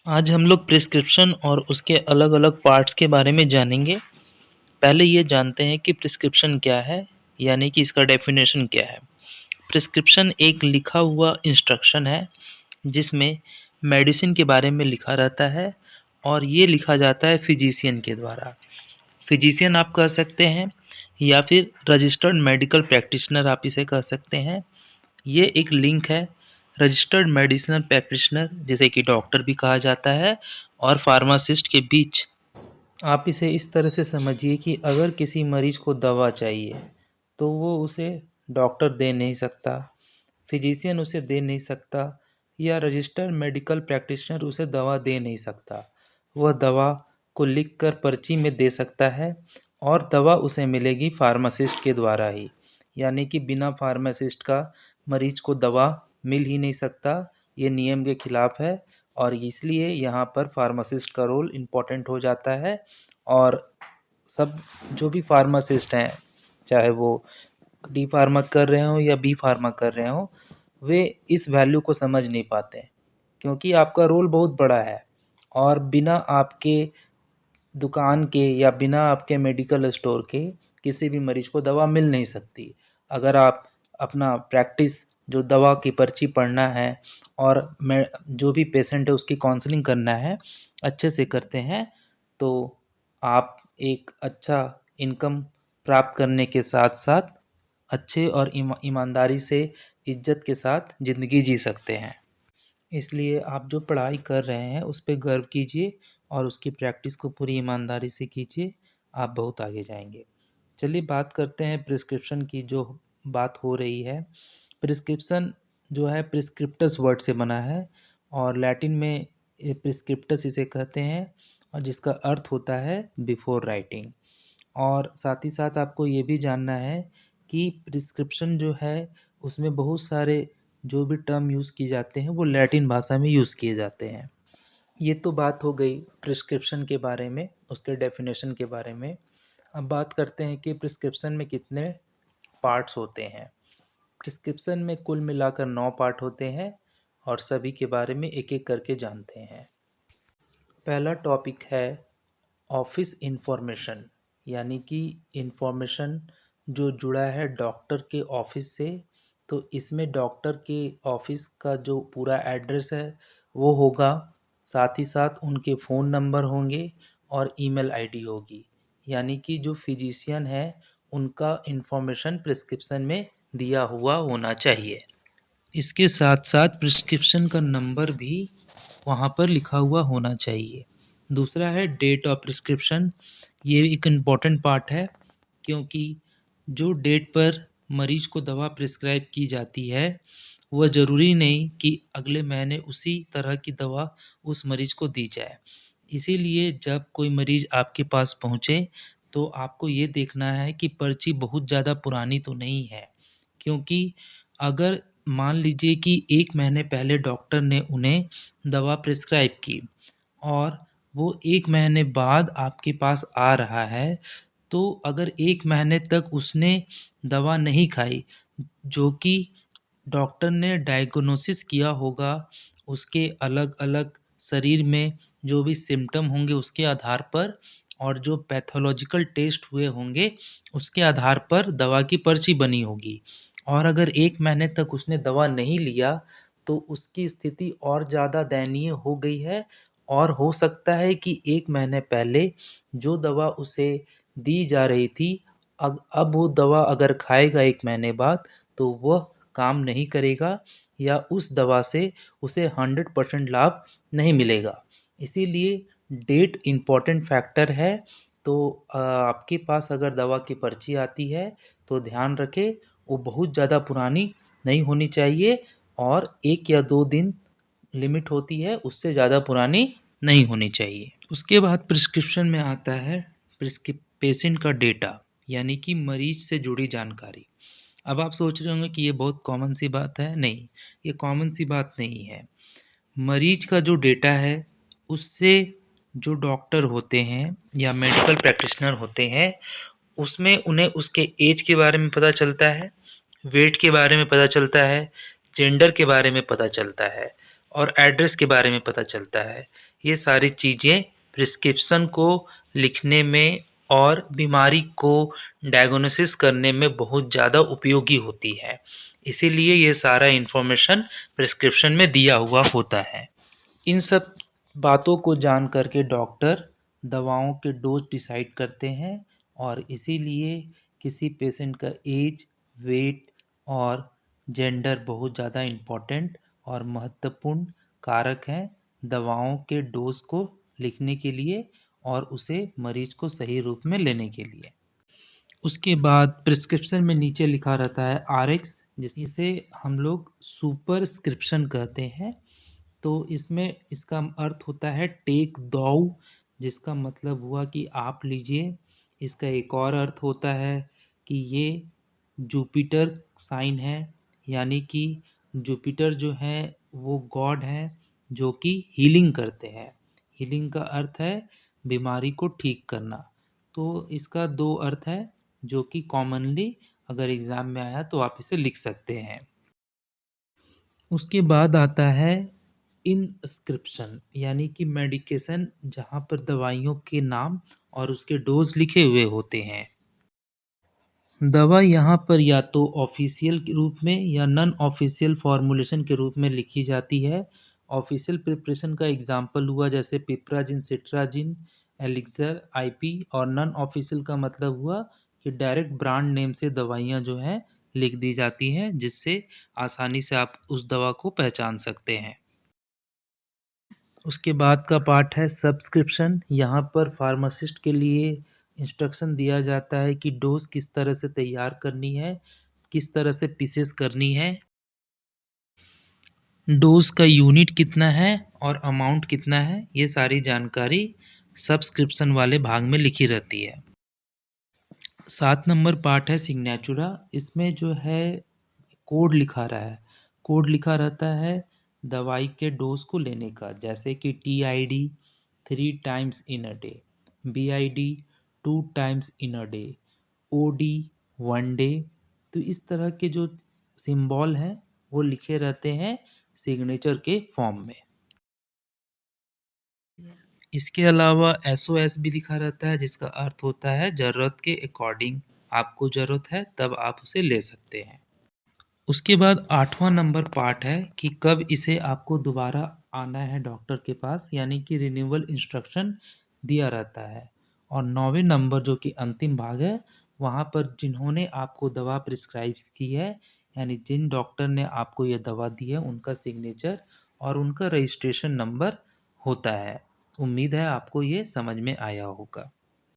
आज हम लोग प्रिस्क्रिप्शन और उसके अलग-अलग पार्ट्स के बारे में जानेंगे। पहले ये जानते हैं कि प्रिस्क्रिप्शन क्या है, यानी कि इसका डेफिनेशन क्या है। प्रिस्क्रिप्शन एक लिखा हुआ इंस्ट्रक्शन है, जिसमें मेडिसिन के बारे में लिखा रहता है और ये लिखा जाता है फिजिशियन के द्वारा। फिजिशियन आप कह सकते हैं या फिर रजिस्टर्ड मेडिकल प्रैक्टिशनर आप इसे कह सकते हैं। ये एक लिंक है रजिस्टर्ड मेडिसिनल प्रैक्टिशनर, जिसे कि डॉक्टर भी कहा जाता है, और फार्मासिस्ट के बीच। आप इसे इस तरह से समझिए कि अगर किसी मरीज को दवा चाहिए तो वो उसे डॉक्टर दे नहीं सकता, फिजिशियन उसे दे नहीं सकता, या रजिस्टर्ड मेडिकल प्रैक्टिशनर उसे दवा दे नहीं सकता। वह दवा को लिखकर पर्ची में दे सकता है और दवा उसे मिलेगी फार्मासिस्ट के द्वारा ही, यानी कि बिना फार्मासिस्ट का मरीज को दवा मिल ही नहीं सकता। ये नियम के खिलाफ है और इसलिए यहाँ पर फार्मासिस्ट का रोल इम्पोर्टेंट हो जाता है। और सब जो भी फार्मासिस्ट हैं, चाहे वो डी फार्मा कर रहे हो या बी फार्मा कर रहे हो, वे इस वैल्यू को समझ नहीं पाते, क्योंकि आपका रोल बहुत बड़ा है और बिना आपके दुकान के या बिना आपके मेडिकल स्टोर के किसी भी मरीज को दवा मिल नहीं सकती। अगर आप अपना प्रैक्टिस, जो दवा की पर्ची पढ़ना है और मैं जो भी पेशेंट है उसकी काउंसलिंग करना है, अच्छे से करते हैं, तो आप एक अच्छा इनकम प्राप्त करने के साथ साथ अच्छे और ईमानदारी से इज्जत के साथ ज़िंदगी जी सकते हैं। इसलिए आप जो पढ़ाई कर रहे हैं उस पे गर्व कीजिए और उसकी प्रैक्टिस को पूरी ईमानदारी से कीजिए, आप बहुत आगे जाएंगे। चलिए बात करते हैं प्रिस्क्रिप्शन की। जो बात हो रही है, प्रिस्क्रिप्शन जो है प्रिस्क्रिप्टस वर्ड से बना है और लैटिन में प्रिस्क्रिप्टस इसे कहते हैं, और जिसका अर्थ होता है बिफोर राइटिंग। और साथ ही साथ आपको ये भी जानना है कि प्रिस्क्रिप्शन जो है उसमें बहुत सारे जो भी टर्म यूज़ किए जाते हैं वो लैटिन भाषा में यूज़ किए जाते हैं। ये तो बात हो गई प्रिस्क्रिप्शन के बारे में, उसके डेफिनेशन के बारे में। अब बात करते हैं कि प्रिस्क्रिप्शन में कितने पार्ट्स होते हैं। प्रिस्क्रिप्शन में कुल मिलाकर 9 पार्ट होते हैं और सभी के बारे में एक एक करके जानते हैं। पहला टॉपिक है ऑफिस इंफॉर्मेशन, यानी कि इंफॉर्मेशन जो जुड़ा है डॉक्टर के ऑफिस से। तो इसमें डॉक्टर के ऑफिस का जो पूरा एड्रेस है वो होगा, साथ ही साथ उनके फ़ोन नंबर होंगे और ईमेल आईडी होगी, यानी कि जो फिजिशियन है उनका इंफॉर्मेशन प्रिस्क्रिप्शन में दिया हुआ होना चाहिए। इसके साथ साथ प्रिस्क्रिप्शन का नंबर भी वहाँ पर लिखा हुआ होना चाहिए। दूसरा है डेट ऑफ प्रिस्क्रिप्शन। ये एक इम्पॉर्टेंट पार्ट है, क्योंकि जो डेट पर मरीज को दवा प्रिस्क्राइब की जाती है वह ज़रूरी नहीं कि अगले महीने उसी तरह की दवा उस मरीज को दी जाए। इसीलिए जब कोई मरीज आपके पास पहुँचे तो आपको ये देखना है कि पर्ची बहुत ज़्यादा पुरानी तो नहीं है, क्योंकि अगर मान लीजिए कि 1 महीने पहले डॉक्टर ने उन्हें दवा प्रिस्क्राइब की और वो 1 महीने बाद आपके पास आ रहा है, तो अगर 1 महीने तक उसने दवा नहीं खाई, जो कि डॉक्टर ने डायग्नोसिस किया होगा, उसके अलग-अलग शरीर में जो भी सिम्पटम होंगे उसके आधार पर और जो पैथोलॉजिकल टेस्ट हुए होंगे उसके आधार पर दवा की पर्ची बनी होगी। और अगर 1 महीने तक उसने दवा नहीं लिया तो उसकी स्थिति और ज़्यादा दयनीय हो गई है, और हो सकता है कि 1 महीने पहले जो दवा उसे दी जा रही थी, अब वो दवा अगर खाएगा 1 महीने बाद तो वह काम नहीं करेगा या उस दवा से उसे 100% लाभ नहीं मिलेगा। इसीलिए डेट इम्पॉर्टेंट फैक्टर है। तो आपके पास अगर दवा की पर्ची आती है तो ध्यान रखें वो बहुत ज़्यादा पुरानी नहीं होनी चाहिए, और 1 या 2 दिन लिमिट होती है, उससे ज़्यादा पुरानी नहीं होनी चाहिए। उसके बाद प्रिस्क्रिप्शन में आता है पेशेंट का डेटा, यानी कि मरीज से जुड़ी जानकारी। अब आप सोच रहे होंगे कि ये बहुत कॉमन सी बात है। नहीं, ये कॉमन सी बात नहीं है। मरीज का जो डेटा है उससे जो डॉक्टर होते हैं या मेडिकल प्रैक्टिशनर होते हैं, उसमें उन्हें उसके एज के बारे में पता चलता है, वेट के बारे में पता चलता है, जेंडर के बारे में पता चलता है और एड्रेस के बारे में पता चलता है। ये सारी चीज़ें प्रिस्क्रिप्शन को लिखने में और बीमारी को डायग्नोसिस करने में बहुत ज़्यादा उपयोगी होती है। इसीलिए ये सारा इन्फॉर्मेशन प्रिस्क्रिप्शन में दिया हुआ होता है। इन सब बातों को जान करके डॉक्टर दवाओं के डोज डिसाइड करते हैं और इसीलिए किसी पेशेंट का एज, वेट और जेंडर बहुत ज़्यादा इम्पोर्टेंट और महत्वपूर्ण कारक हैं दवाओं के डोज को लिखने के लिए और उसे मरीज को सही रूप में लेने के लिए। उसके बाद प्रिस्क्रिप्शन में नीचे लिखा रहता है RX, जिसे हम लोग सुपरस्क्रिप्शन कहते हैं। तो इसमें इसका अर्थ होता है टेक दाउ, जिसका मतलब हुआ कि आप लीजिए। इसका एक और अर्थ होता है कि ये जुपिटर साइन है, यानी कि जुपिटर जो है वो गॉड है जो कि हीलिंग करते हैं। हीलिंग का अर्थ है बीमारी को ठीक करना। तो इसका दो अर्थ है जो कि कॉमनली अगर एग्ज़ाम में आया तो आप इसे लिख सकते हैं। उसके बाद आता है इनस्क्रिप्शन, यानी कि मेडिकेशन, जहाँ पर दवाइयों के नाम और उसके डोज लिखे हुए होते हैं। दवा यहाँ पर या तो ऑफिशियल के रूप में या नॉन ऑफिशियल फॉर्मूलेशन के रूप में लिखी जाती है। ऑफिशियल प्रिपरेशन का एग्जांपल हुआ जैसे पिप्राजिन, सिट्राजिन, एलिक्सर, आईपी। और नॉन ऑफिशियल का मतलब हुआ कि डायरेक्ट ब्रांड नेम से दवाइयाँ जो हैं लिख दी जाती हैं, जिससे आसानी से आप उस दवा को पहचान सकते हैं। उसके बाद का पार्ट है सब्सक्रिप्शन। यहाँ पर फार्मासिस्ट के लिए इंस्ट्रक्शन दिया जाता है कि डोज किस तरह से तैयार करनी है, किस तरह से पीसेस करनी है, डोज का यूनिट कितना है और अमाउंट कितना है। ये सारी जानकारी सब्सक्रिप्शन वाले भाग में लिखी रहती है। 7 नंबर पार्ट है सिग्नेचुरा। इसमें जो है कोड लिखा रहा है, कोड लिखा रहता है दवाई के डोज को लेने का, जैसे कि TID 3 times in a day, BID 2 times in a day, OD 1 day. तो इस तरह के जो सिंबल हैं वो लिखे रहते हैं सिग्नेचर के फॉर्म में। इसके अलावा SOS भी लिखा रहता है, जिसका अर्थ होता है ज़रूरत के अकॉर्डिंग, आपको ज़रूरत है तब आप उसे ले सकते हैं। उसके बाद 8वां नंबर पार्ट है कि कब इसे आपको दोबारा आना है डॉक्टर के पास, यानी कि रिन्यूअल इंस्ट्रक्शन दिया रहता है। और 9वें नंबर जो कि अंतिम भाग है, वहाँ पर जिन्होंने आपको दवा प्रिस्क्राइब की है, यानी जिन डॉक्टर ने आपको ये दवा दी है, उनका सिग्नेचर और उनका रजिस्ट्रेशन नंबर होता है। उम्मीद है आपको ये समझ में आया होगा।